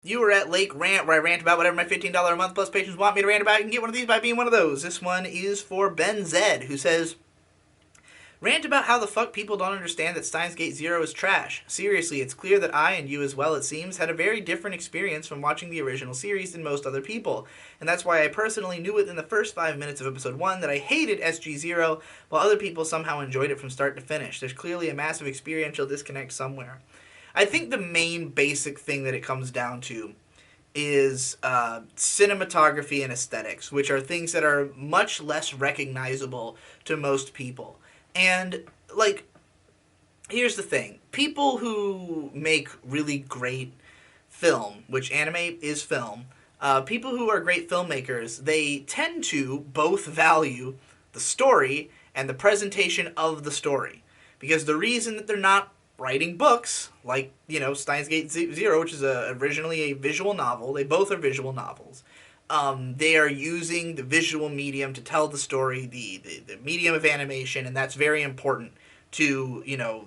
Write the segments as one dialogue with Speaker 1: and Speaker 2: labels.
Speaker 1: You were at Lake Rant, where I rant about whatever my $15 a month plus patrons want me to rant about. You can get one of these by being one of those. This one is for Ben Zed, who says, rant about how the fuck people don't understand that Steins Gate Zero is trash. Seriously, it's clear that I, and you as well it seems, had a very different experience from watching the original series than most other people. And that's why I personally knew within the first 5 minutes of episode 1 that I hated SG0, while other people somehow enjoyed it from start to finish. There's clearly a massive experiential disconnect somewhere. I think the main basic thing that it comes down to is cinematography and aesthetics, which are things that are much less recognizable to most people. And, like, here's the thing. People who make really great film, which anime is film, people who are great filmmakers, they tend to both value the story and the presentation of the story. Because the reason that they're not writing books, like, Steins Gate Zero, which is originally a visual novel, they both are visual novels. They are using the visual medium to tell the story, the medium of animation, and that's very important to,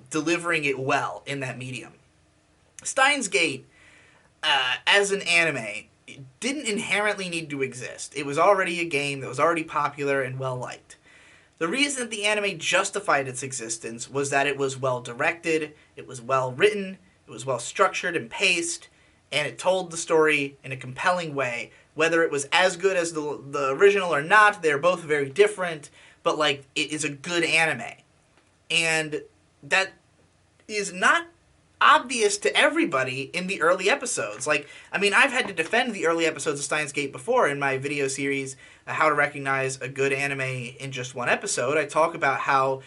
Speaker 1: delivering it well in that medium. Steins Gate, as an anime, didn't inherently need to exist. It was already a game that was already popular and well liked. The reason that the anime justified its existence was that it was well directed, it was well written, it was well structured and paced, and it told the story in a compelling way. Whether it was as good as the original or not, they're both very different, but, like, it is a good anime. And that is not obvious to everybody in the early episodes. Like, I mean, I've had to defend the early episodes of Steins Gate before in my video series, How to Recognize a Good Anime in Just One Episode. I talk about how,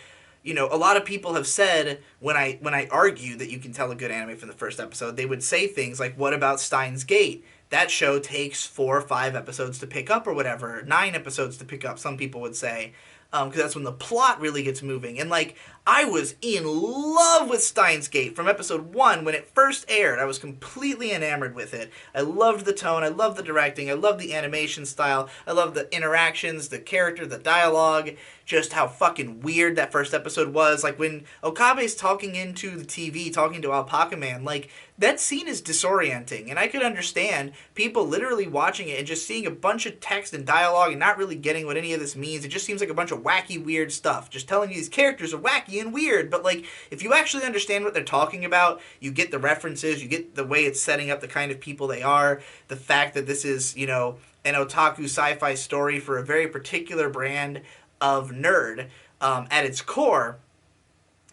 Speaker 1: a lot of people have said when I argue that you can tell a good anime from the first episode, they would say things like, what about Steins Gate? That show takes 4 or 5 episodes to pick up or whatever, 9 episodes to pick up, some people would say. Because that's when the plot really gets moving. And, like, I was in love with Steins Gate from episode 1 when it first aired. I was completely enamored with it. I loved the tone, I loved the directing, I loved the animation style, I loved the interactions, the character, the dialogue, just how fucking weird that first episode was. Like, when Okabe's talking into the TV, talking to Alpaca Man, like, that scene is disorienting, and I could understand people literally watching it and just seeing a bunch of text and dialogue and not really getting what any of this means. It just seems like a bunch of wacky, weird stuff. Just telling you these characters are wacky and weird, but, like, if you actually understand what they're talking about, you get the references, you get the way it's setting up the kind of people they are, the fact that this is, an otaku sci-fi story for a very particular brand of nerd at its core,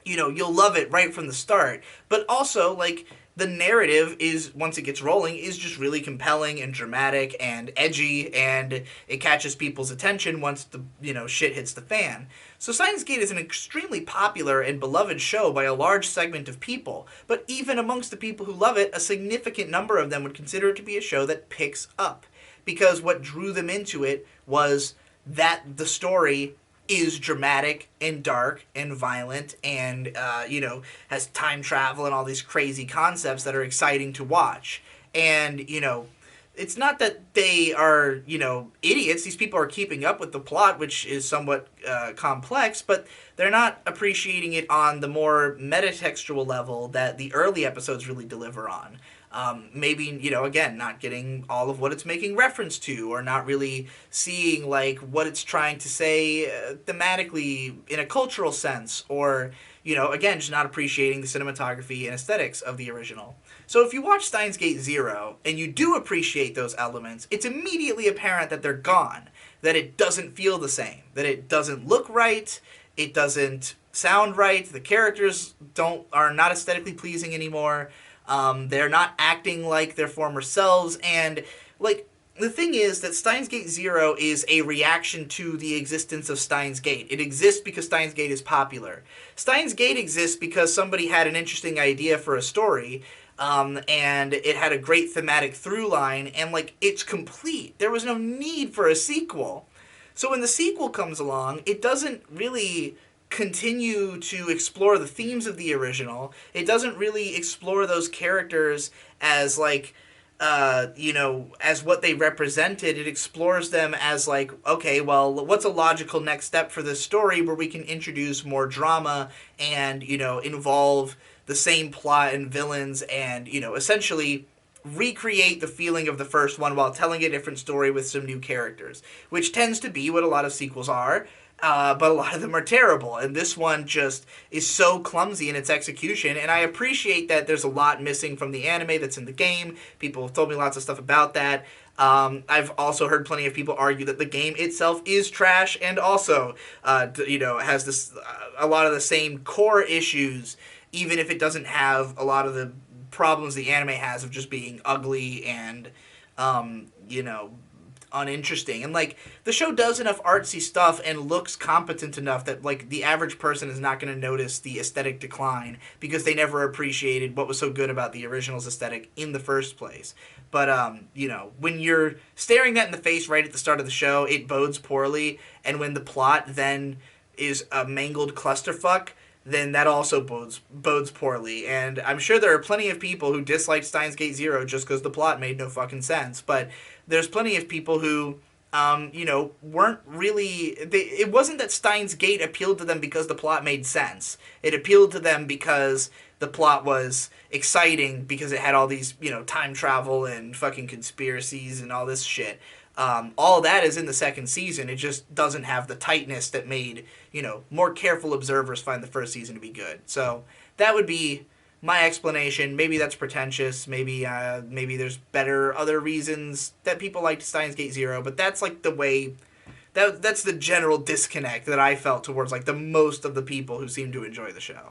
Speaker 1: you'll love it right from the start. But also, like, the narrative is, once it gets rolling, is just really compelling and dramatic and edgy, and it catches people's attention once the, shit hits the fan. So Steins Gate is an extremely popular and beloved show by a large segment of people, but even amongst the people who love it, a significant number of them would consider it to be a show that picks up. Because what drew them into it was that the story is dramatic and dark and violent and, has time travel and all these crazy concepts that are exciting to watch. And, it's not that they are, idiots. These people are keeping up with the plot, which is somewhat complex, but they're not appreciating it on the more metatextual level that the early episodes really deliver on. Maybe, again, not getting all of what it's making reference to, or not really seeing, like, what it's trying to say thematically in a cultural sense, or, again, just not appreciating the cinematography and aesthetics of the original. So if you watch Steins Gate Zero, and you do appreciate those elements, it's immediately apparent that they're gone, that it doesn't feel the same, that it doesn't look right, it doesn't sound right, the characters are not aesthetically pleasing anymore. They're not acting like their former selves, and, like, the thing is that Steins Gate Zero is a reaction to the existence of Steins Gate. It exists because Steins Gate is popular. Steins Gate exists because somebody had an interesting idea for a story, and it had a great thematic through line, and, like, it's complete. There was no need for a sequel. So when the sequel comes along, it doesn't really continue to explore the themes of the original. It doesn't really explore those characters as, like, as what they represented. It explores them as, like, okay, well, what's a logical next step for this story where we can introduce more drama and, involve the same plot and villains and, essentially recreate the feeling of the first one while telling a different story with some new characters, which tends to be what a lot of sequels are. But a lot of them are terrible, and this one just is so clumsy in its execution. And I appreciate that there's a lot missing from the anime that's in the game. People have told me lots of stuff about that. I've also heard plenty of people argue that the game itself is trash and also, has a lot of the same core issues, even if it doesn't have a lot of the problems the anime has of just being ugly and, uninteresting. And like the show does enough artsy stuff and looks competent enough that like the average person is not going to notice the aesthetic decline because they never appreciated what was so good about the original's aesthetic in the first place. But when you're staring that in the face right at the start of the show, it bodes poorly. And when the plot then is a mangled clusterfuck, then that also bodes poorly. And I'm sure there are plenty of people who disliked Steins Gate Zero just because the plot made no fucking sense. But there's plenty of people who, weren't really... it wasn't that Steins Gate appealed to them because the plot made sense. It appealed to them because the plot was exciting because it had all these, time travel and fucking conspiracies and all this shit. All of that is in the second season. It just doesn't have the tightness that made, more careful observers find the first season to be good. So that would be my explanation. Maybe that's pretentious. Maybe there's better other reasons that people liked Steins Gate Zero, but that's like the way... That's the general disconnect that I felt towards like the most of the people who seem to enjoy the show.